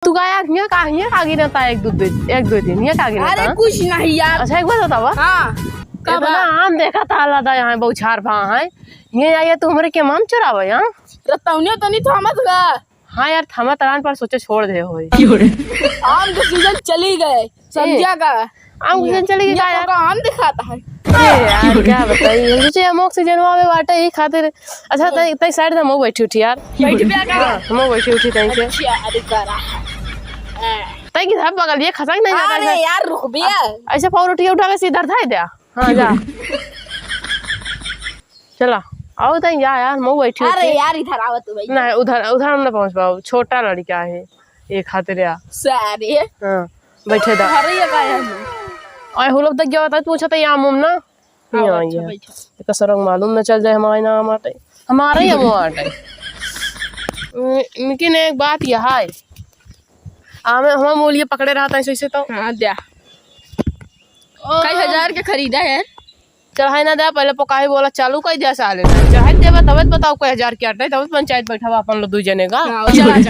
तू का यार हिया का गिरता एक दो दिन हिया का गिरता। अरे कुछ नहीं यार। अच्छा एक बात बतावा। हाँ कब ना आम देखा था लदा यहाँ बहुछार भा है ये आइए तू हमरे के माम चुरावा यहाँ रतौनिया तो नहीं थमत गा। हाँ यार थमा तरान पर सोचे छोड़ दे हो आम के सीजन चली गए समझा का। आम सीजन चली गई यार का आम दिखाता है। यार क्या बताइए मुझे हम ऑक्सीजन वावे बाटे ही खातिर। अच्छा तई साइड से हम बैठी उठी यार बैठ गया का हम बैठी उठी तई से अच्छा अरे करा तई की सब बगल ये खसक नहीं जाता अरे यार रुक बिया ऐसे पावर उठी उठा के सीधा था दे। हाँ जा चला आओ तई जा यार मैं बैठी अरे यार इधर आवत भाई नहीं उधर उधर हम ना पहुंच पाओ छोटा लड़का है ये खातिर यार सारे हाँ बैठे दा अरे ये का है आए हो लोग तक क्या होता पूछा था यहाँ मुम ना यहाँ ये कसर मालूम न चल जाए हमारे ना हमारे ही हमारे लेकिन एक बात यह है हम बोलिए पकड़े रहा था ऐसे तो हाँ दिया कई हजार के खरीदा है चढ़ाई ना दे पहले पकाही बोला चालू कई दिया साले चढ़ाई देवा तब बताओ कोई हजार क्या तब पंचायत बैठा अपन लोग दो जने का पंचायत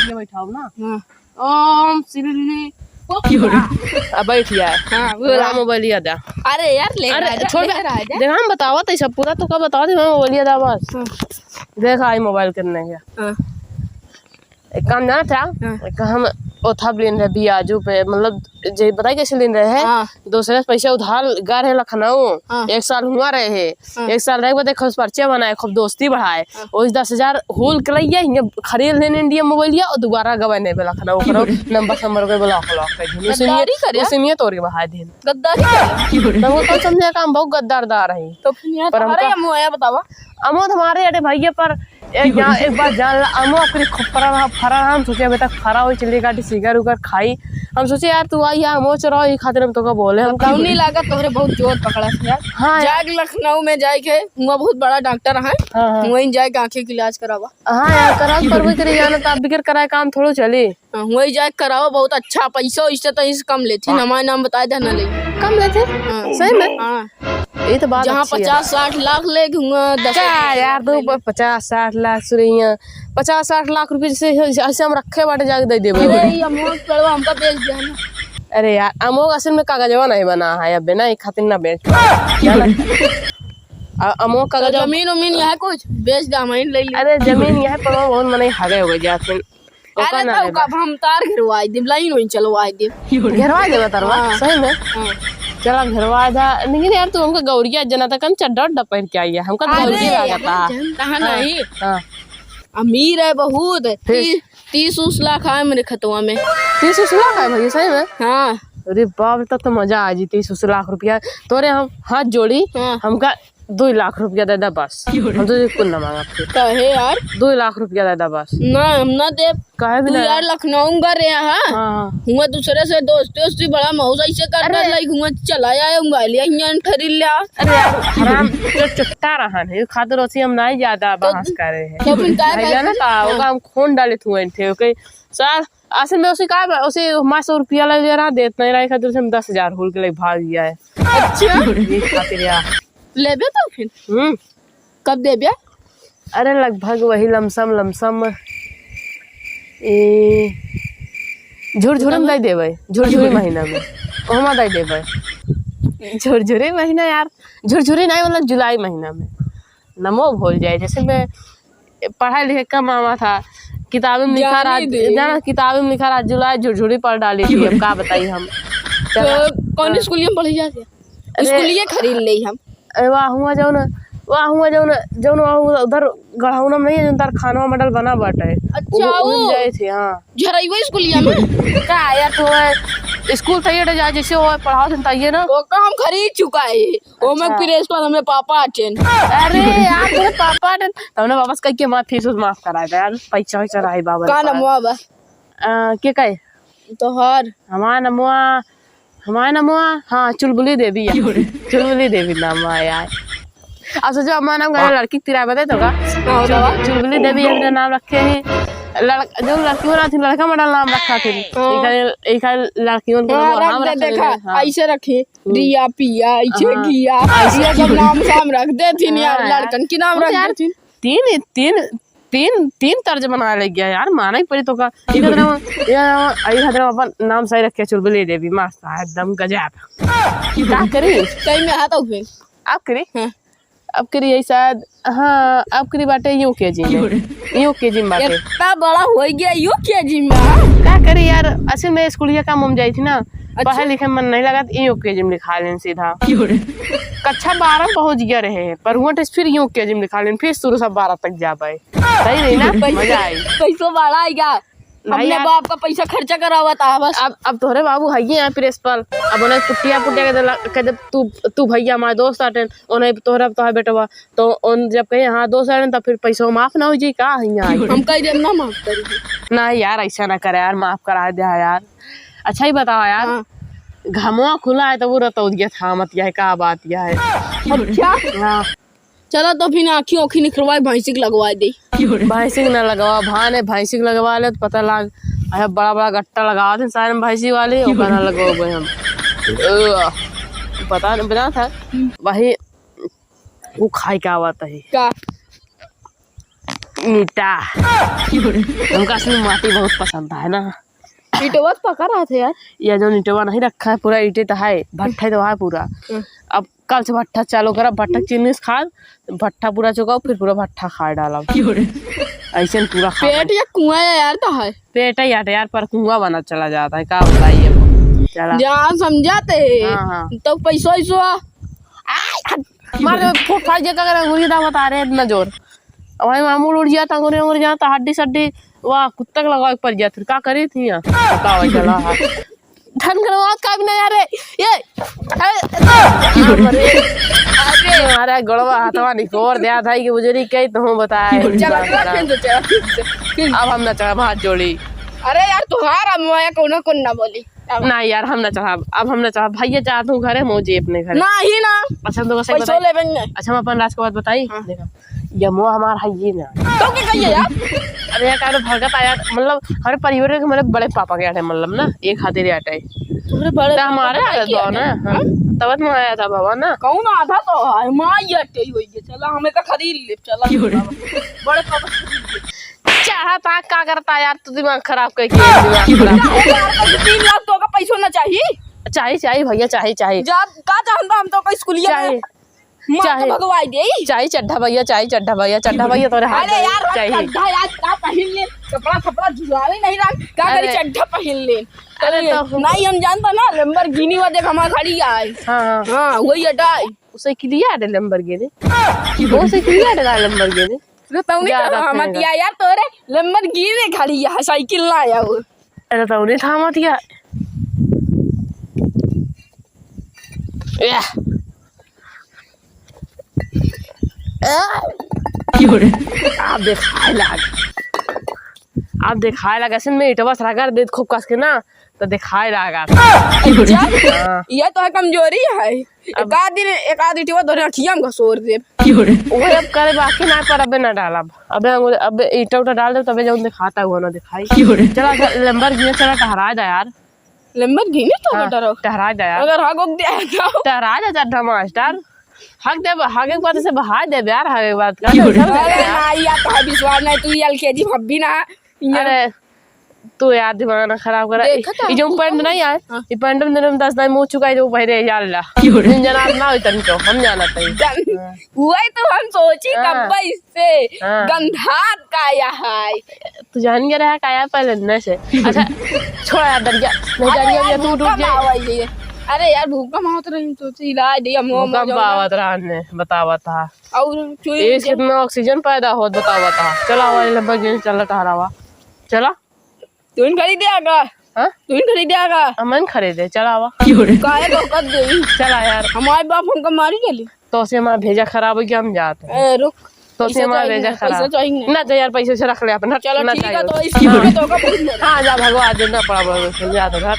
में बैठा ना ओम सिल्ली अब बैठ गया हाँ बोला मोबाइल याद आ। अरे यार ले अरे छोड़ देख हम बताओ तो सब पूरा तो का बता दे मैं मोबाइल याद आ बस देखा आई मोबाइल करने का एक काम जाना था एक हम ओथा लेन रहे बियाजू पे मतलब जे बताई कैसे लेन रहे है दूसरे पैसे उधार गा रहे लखनऊ 1 साल हुआ रहे है 1 साल रहे देखो परिचय बनाए खूब दोस्ती बढ़ाए उस 10,000 होल के लिए खरीद लेने इंडिया मोबाइल और दोबारा गवाने पे लखनऊ करो नंबर के ब्लॉक सुनिए तोड़ के बहा दिन गद्दारी तो वो तो समझे काम बहुत गद्दारदार है तो पर हम बतावा अमोद हमारे अरे भैया पर एक बार जान अमो अपनी फरा हम सोचे अभी तक फरा हुई चली गाड़ी सिगर उगर खाई हम सोचे यार तू आई यार अमो चराओ ये खातिर हम तो का बोले हम कौन नहीं लागा तोहरे बहुत जोर पकड़ा यार। हाँ जाग लखनऊ में जाए के हुआ बहुत बड़ा डॉक्टर है वहीं जाए के आंखें की इलाज करावा। हाँ यार कराओ पर वही करे जाना तो बिगर कराए काम थोड़ा चले वही जाए कराओ बहुत अच्छा पैसा इससे तो इस कम लेती हमारे नाम बताए थे ना ले कम लेते सही में। हाँ ये तो बात जहाँ 50-60 लाख ले यार तो 50-60 लाख सुरैया 50-60 लाख रुपए से ऐसे हम रखे बाटे जाके दे देबो। हमका बेच दिया। अरे यार अमोग असल में कागजवा नहीं बना है अब ना खातिर ना बेच अमोग कागज जमीन उमीन यह कुछ बेच दे हम ले ली। अरे जमीन यह पर बहुत मने हागे हो गए जाते अरे तो कब हम तार घिरवाई दे लाइन वहीं चलवाई दे घिरवा दे तरवा सही में चला घरवा था लेकिन यार तू हमका गौरिया जना था कम चड्डा उड्डा पहन के आई है हमका गौरिया लगा था नहीं अमीर है बहुत 30 लाख है मेरे खतवा में 30 लाख है भैया सही में। हाँ अरे बाप तब तो मजा आ जी 30 लाख रुपया तोरे हम हाथ जोड़ी हमका 2 लाख रुपया दे दा बस हम तो कुल ना मांगा फिर कहे यार 2 लाख रुपया दे दा बस ना हम ना दे कहे भी ना यार लखनऊ का रे हुआ दूसरे से दोस्ती बड़ा मौज ऐसे कर लाई हुआ चला आया हूँ लिया खरीद लिया। अरे यार हराम जो चुट्टा रहा है खातिर ओसी हम नहीं ज्यादा बहस कर रहे हैं तो फिर काय जाना था ओका हम खून डाले हुए थे ओके सर असल में उसी का उसी 100 रुपया ले रहा देत नहीं रहा खातिर हम 10,000 होल के लिए भाग गया है। अच्छा ये खातिर यार लेबे तो फिर कब देबे? अरे लगभग वही लमसम झुरझुरी में दे देवे झुरझुरी महीना में ओमा दे देवे झुरझुरी महीना यार झुरझुरी नहीं मतलब जुलाई महीना में नमो भूल जाए जैसे मैं पढ़ाई लिखे कम आवा था किताबें में लिखा रहा जाना किताबें में लिखा रहा जुलाई झुरझुरी पर डाली थी अब क्या बताइए हम कौन स्कूल में पढ़ी जाती है स्कूल खरीद ले हम वाह हुआ जाओ ना उधर गढ़ाउना में नहीं तार खाना मॉडल बना बाटे अच्छा वो जाए थे। हाँ झरईवा स्कूलिया में का यार तो स्कूल थे जा जैसे वो पढ़ाओ था ये ना वो का हम खरीद चुका है वो में फिर इसके बाद हमने पापा अटेन अरे यार तेरे पापा अटेन हमने वापस कह के मां फीस माफ कराया था यार पैसा चढ़ाई बाबा का नमवा बा के कहे तो हर हमारा नमवा हाँ चुलबुली देवी नाम है यार अच्छा जो हमारा नाम लड़की तिरा बताए तो का चुलबुली देवी अपना नाम रखे हैं जो लड़की हो रहा थी लड़का मॉडल नाम रखा थे एक लड़कियों को देखा ऐसे रखे रिया पिया ऐसे किया ऐसे सब नाम साम रख दे थी यार लड़कन की नाम रख दे तीन तर्ज बना लग गया यार, माना ही पड़ी तो का अपन नाम सही रखे चुलबुली देवी मस्त एकदम गजब। क्या करी कहीं में आता हूँ फिर आप करी हाँ। अब करी यही शायद हाँ अब करी बाटे यूं के जिम बाटे इतना बड़ा हो गया यू क्या जिम में क्या करी यार। असल में स्कूलिया काम हम जाई थी ना, पढ़े लिखे मन नहीं लगा तो यूं के जिम लिखा लेन सीधा। कक्षा 12 पहुंच गया रहे पर हुआ फिर यूं के जिम लिखा लेन, फिर शुरू से 12 तक जा पाए। सही नहीं ना, मजा आई। पैसा बड़ा आएगा, अपने बाप का पैसा खर्चा करा हुआ था बस। अब तोहरे बाबू है यहाँ प्रिंसिपल, अब उन्हें पुटिया के जब तू भैया हमारे दोस्त आटे उन्हें तोहरा तो बेटवा तो उन जब कहे हाँ दोस्त आटे तब फिर पैसा माफ ना हो जी का हम कहीं देम ना माफ करेंगे ना यार, ऐसा ना करे यार, माफ करा दे यार। अच्छा ही बताओ यार हाँ। घमुआ खुला है तो वो रतौदिया था मत यह का बात यह है। अच्छा हाँ चलो तो फिर आँखी ओखी निकलवाए भैंसिक लगवा दे। भैंसिक न लगवा भान है भैंसिक लगवा ले तो पता लग अरे बड़ा बड़ा गट्टा लगा थे सारे भैंसी वाले ना लगवा हम पता नहीं बना था वही वो खाई का बात है क्या ईटा हमका असली माटी बहुत पसंद है ना। ईटवा पका रहा था यार, ये जो ईटवा नहीं रखा है पूरा ईटे तो है, भट्ठा तो है पूरा। अब कल से भट्ठा चालू करा, भट्ठा चीनी से खा भट्ठा पूरा चुकाओ फिर पूरा भट्ठा खा डाला ऐसे पूरा पेट या कुआं यार तो है पेट ही यार पर कुआं बना चला जाता है क्या बताइए चला जहाँ समझाते तो पैसा मारे फूट फाड़ जगह अंगूरी दा बता रहे इतना जोर वही मामूल उड़ जाता अंगूरी उड़ जाता हड्डी सड्डी वाह कुत्ता लगा पर जाता फिर क्या करी थी यहाँ बताओ चला धन करवा का भी नहीं यार ये अरे गड़वा हाथवा निकोर दिया था कि बुजुर्ग कही तो बताया अब हम ना चढ़ा हाथ जोड़ी। अरे यार तुम्हारा मैं कौन ना बोली ना यार हम ना चढ़ा अब हम ना चढ़ा भैया चाहता हूँ घरे मौजे अपने घर ना ही ना। अच्छा तो पैसा ले बेंगे। अच्छा हम अपन राज के बात बताई देखा ये मोह हमारा है ये ना तो क्या कहिए यार अरे यार भगत आया मतलब हर परिवार के मेरे बड़े पापा के आटे मतलब ना एक खातिर आटे तुम्हारे बड़े हमारे आया था ना तब में आया था बाबा ना कौन आधा तो है मां ये आटे ही होई चला हमें का खरीद ले चला बड़े पापा चाहता क्या करता यार तू दिमाग खराब करके दिमाग खराब 3 लाख तो का पैसा ना चाहिए चाहिए भैया चाहिए जा का चाहता हम तो स्कूलिया में चाहिए भगवाई दे चाहिए चड्ढा भैया चड्ढा भैया तोरे हाथ अरे यार चड्ढा यार का पहन ले कपड़ा झुलावे नहीं रहा का करे चड्ढा पहन ले अरे तो नहीं हम जानता ना लैम्बोर्गिनी वो देख हमारा गाड़ी है हां वही हटाई उसे किलिया है लैम्बोर्गिनी वो से किलिया है लैम्बोर्गिनी तो नहीं मत यार तोरे लैम्बोर्गिनी गाड़ी है साइकिल ना आया वो अरे तो नहीं था मत यार आप दिखाए लगा ऐसे में इटवा सरागा दे खूब कस के ना तो दिखाए लगा ये तो है कमजोरी है एक आध इटवा धरे अखियां में घसोर दे वो अब करे बाकी ना पर अबे ना डाल अब ईटा उटा डाल दे तबे जब दिखाता हुआ ना दिखाई चला लैम्बोर्गिनी चला टहरा जा यार लैम्बोर्गिनी तो टहरा जा यार अगर हगो दे टहरा जा चड्ढा मास्टर हक दे हगे बात से बहा दे यार हगे बात का अरे ना यार तो विश्वास नहीं तू एलकेजी भब्बी ना अरे तू यार दिमाग ना खराब कर ये जो पैंट नहीं यार ये पैंट में 10 दिन मुंह चुका है जो पहले यार ला जनाब ना होई तनको हम जाना चाहिए वही तो हम सोची कब इससे गंधात काया है तू जान गया रहा काया पहले न से अच्छा छोड़ यार डर गया नहीं डर गया तू टूट गया अरे यार भूखा मात रही सोची इलाज दिया भूकंप आवत रहने बतावा था और इस कितना ऑक्सीजन पैदा होत बतावा था चला वाले लैम्बोर्गिनी चला टहरावा चला तू खरीदेगा हां तू खरीदेगा हमन खरीदे चलावा काहे भौकत गई चला यार हमारे बाप हमको मारी चली तो से हमारा भेजा खराब हो गया हम जाते ए रुक तो से हमारा भेजा खराब ना तो यार पैसे से रख ले अपना चलो ठीक है तो इसकी तो का हां जा भगवा देना पड़ा जा तो घर